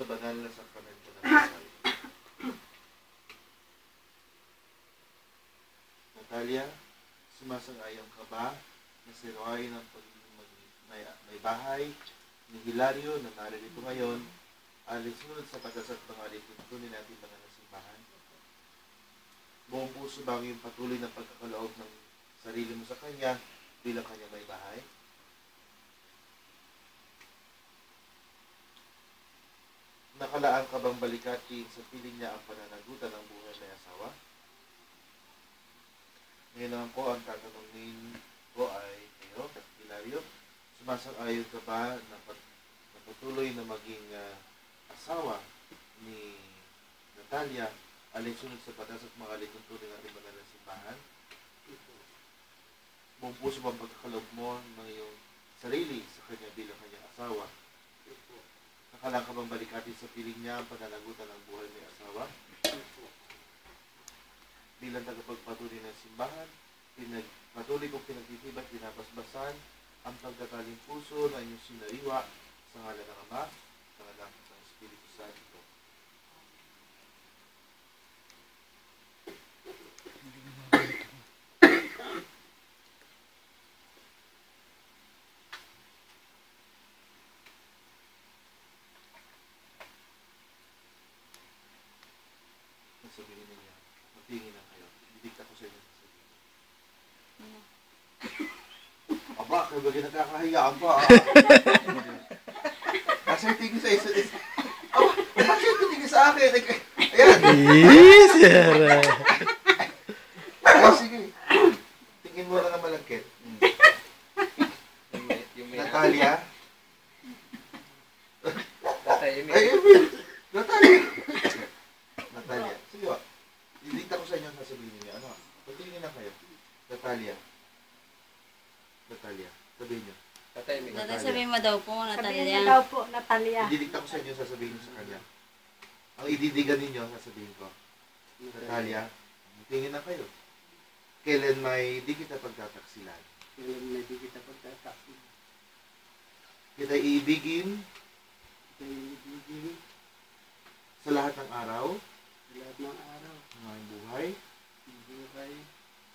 sa banal na sakramento ng kasal. Natalia, sumasang-ayon ka ba na sirain ang pagiging may bahay ni Hilario na naririto ngayon alinsunod sa batas at mga alituntunin natin mga nasimbahan? Buong puso ba ang iyong patuloy na pagkakaloob ng sarili mo sa Kanya bilang Kanyang may bahay? Nakalaan ka bang balikatin sa piling niya ang pananagutan ng buhay may asawa? Ngayon naman po, ang tatanungin ko ay kayo, Hilario, sumasang-ayon ka ba na patuloy na maging asawa ni Natalia alinsunod sa batas at mga alituntunin ng ating banal na simbahan? Buong puso bang pagkakaloob mo ng iyong sarili sa kanya bilang kanyang asawa? Nakalaan ka bang balikatin sa piling niya ang pananagutan ng buhay may asawa? Bilang tagapagpatuloy ng simbahan, patuloy kong pinagtitibay at pinapasbasan ang pagtataling puso na inyong sinariwa sa ngalan ng Ama, sa ngalan ng Espiritu Santo. Sabihin niya, matingin na kayo. Didikta ko sa inyo. Aba, kayo bagay nagkakahiyaan pa. Kasi tingin sa isa't isa. Aba, bakit tingin sa akin? Ayan. Ay, sige. Tingin mo na ng malagkit. Natalia? Natalia? Natalia. Sige ba? Didikta ko sa inyo ang sasabihin niyo. Ano? Patingin na kayo. Natalia. Natalia. Sabihin niyo. Natalia. Sabihin mo daw po, Natalia. Sabihin mo daw po, Natalia. Didikta ko sa inyo, sasabihin niyo sa kanya. Ang ididigan ninyo, sasabihin ko. Natalia, tingin na kayo. Kailan may di kita pagtataksilan? Kailan may di kita pagtataksilan? Kita iibigin Kita iibigin sa lahat ng araw, sa lahat ng araw, ng aking buhay,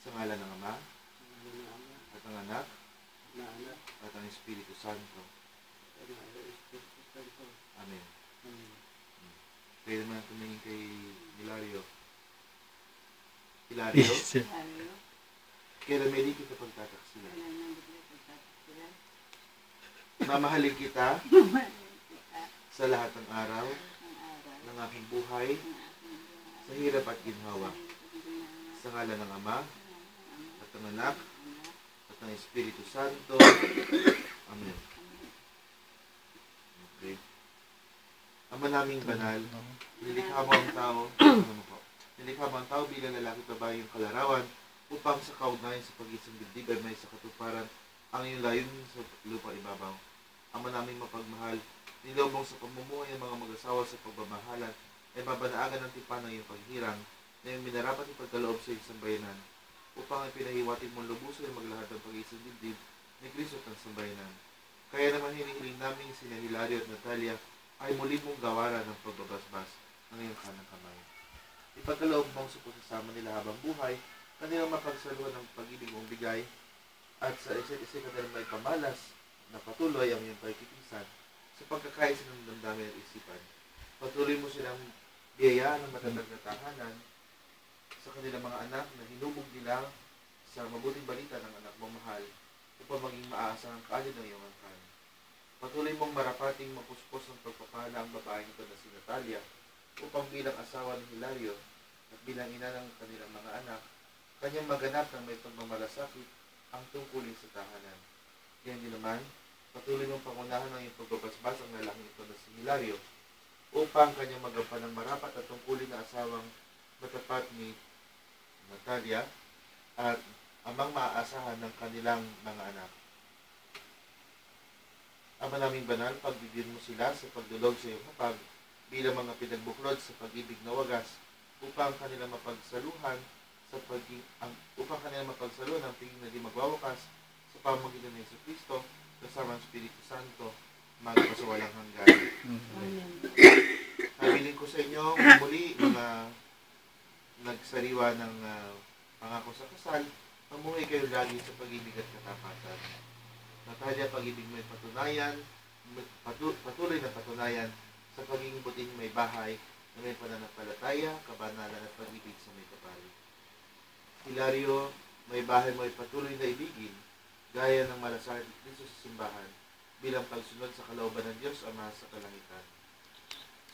sa ngalan ng Ama, at ng Anak, at ng Espiritu Santo. Amen. Pwede naman tumingin kay Hilario. Hilario? Kailan may di kita pagtataksilan? Mamahalin kita sa lahat ng araw ng aking buhay, sa hirap at ginhawa, sa ngalan ng Ama, at ng Anak, at ng Espiritu Santo. Amen. Okay. Ama naming banal, nilikha mo ang tao, nilikha mo ang tao bilang lalaki at babae yung kalarawan, upang sa kaugnayan sa pag-isang dibdib ay may sa katuparan ang iyong layunin sa lupa ibabaw. Ama naming mapagmahal, nilobong sa pamumuhay ng mga mag-asawa sa pagmamahalan, ay babanaagan ng tipan ng iyong paghirang na iyong minarapat ipagkaloob sa isang bayanan, upang ay pinahiwatig mong lubusan ay maglahad ng pag-isang dibdib ni Kristo at ng sambayanan. Kaya naman hinihiling namin sina Hilario at Natalia ay muli mong gawaran ng pagbabasbas ng iyong kanang kamay. Ipagkaloob mong sa pagsasama nila habang buhay, kanilang mapagsaluhan ng pag-ibig mong bigay, at sa isa't isa kanilang may pamalas na patuloy ang iyong pagkikisan sa pagkakaisa ng damdamin at isipan. Patuloy mo silang biyayaan ng matatag na tahanan sa kanilang mga anak na hinubog nila sa mabuting balita ng anak mong mahal upang maging maaasahang kaalid ng iyong angkan. Patuloy mong marapating mapuspos ng pagpapala ang babaeng ito na si Natalia upang bilang asawa ni Hilario at bilang ina ng kanilang mga anak, kanyang maganap ng may pagmamalasakit ang tungkulin sa tahanan. Ganyan din naman, patuloy mong pangunahan ng iyong pagbabasbas ang lalaking ito na si Hilario upang kanyang magampan ng marapat at tungkulin na asawang matapat ni Natalia at amang maaasahan ng kanilang mga anak. Ama naming banal, pagbibigyan mo sila sa pagdulog sa iyong hapag bilang mga pinagbuklod sa pag-ibig na wagas upang kanilang mapagsaluhan upang kanilang mapagsaluhan ang tingin na di magwawakas sa pamamagitan ng Jesucristo kasama ang Espiritu Santo magpasawalang hanggan. Amen. nagsariwa ng pangako sa kasal, mamuhay kayo lagi sa pag-ibig at katapatan. Natalia, pag-ibig may patunayan, patuloy na patunayan sa pagiging buting may bahay na may pananampalataya, kabanalan at pag-ibig sa may kapal. Hilario, may bahay may patuloy na ibigin, gaya ng malasakit ni Kristo sa simbahan, bilang pagsunod sa kalooban ng Diyos Ama sa kalangitan.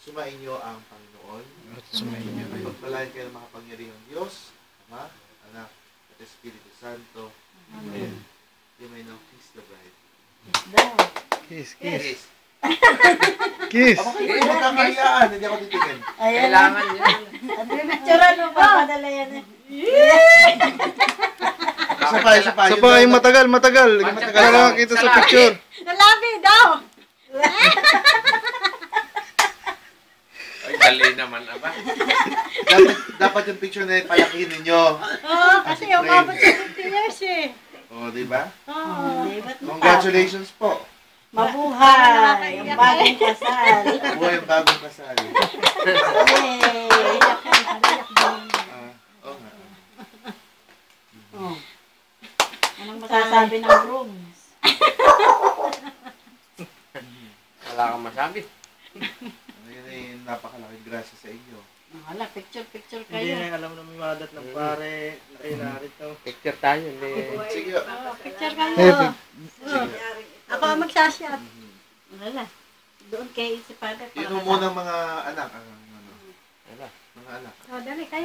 Sumainyo ang Panginoon. At sumainyo rin. Pagpalain kayo ng makapangyarihang Diyos, Ama, Anak, at Espiritu Santo. Amen. You may now kiss the bride. Kiss, kiss. Kiss. Kiss. Ako kayo yung magkakayaan. Hindi ako titingin. Kailangan yun. At may picture ano pa, padala yan eh. Isa pa, isa pa. Sa pa, yung matagal. Kailangan kita sa picture. Nalabi daw! Ay, dali naman, aba. Dapat yung picture na palakihin ninyo. Oo, kasi As a umabot friend. sa 50 years eh. O, di ba? Oo. Congratulations po. Mabuhay! Ang bagong kasal. Buhay ang bagong kasal. Yay! Oo nga. Oh. Anong masasabi ng rooms? Wala kang masabi. Ngayon ay napakalaking grasya sa inyo. Wala, picture Hindi kayo. na alam na may madat ng pare na kayo narito. Picture tayo, hindi. Sige. Oh, picture kayo. Sige. Ako ang magsashot. Wala. Doon kay si Father. Yun mo muna mga anak. Wala. Mga anak. Oh, dali kayo.